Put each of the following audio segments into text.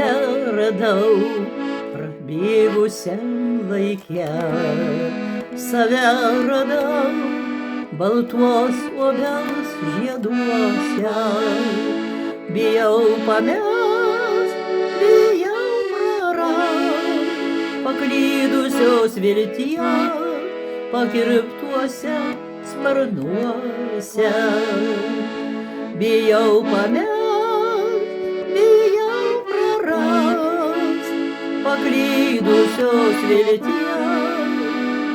save radau prabėgusiam laike, save radau baltuos obels žieduose. Bijau pamest, bijau prarast paklydusios vilties pakirptuose sparnuose. Bijau pamest, bijau prarast paklydusios vilties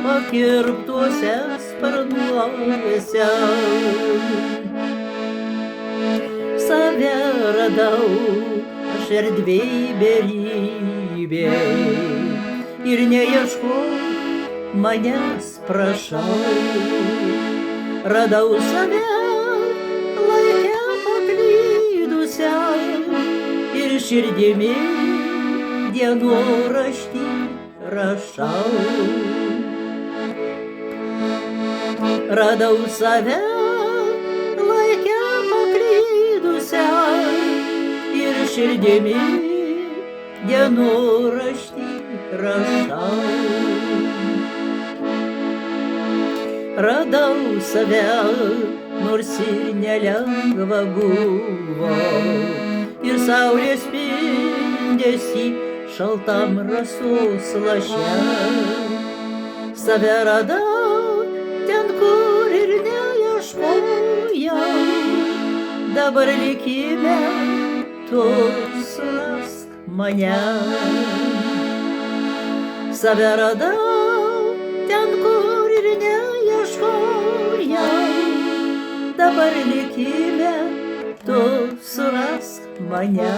pakirptuose sparnuose. Save radau aš erdvėj beribėj ir neieškau manęs prašau. Radau save laike paklydusią ir širdimi dienoraštį rašau. Radau save laike paklydusią ir širdimi dienoraštį rašau. Radau save, nors ir nelengva buvo, ir saulės spindesį šaltam rasos laše. Save radau ten, kur ir neieškojau, dabar likime tu surask mane. Save radau ten, kur ir neieškojau, dabar likime tu surask mane.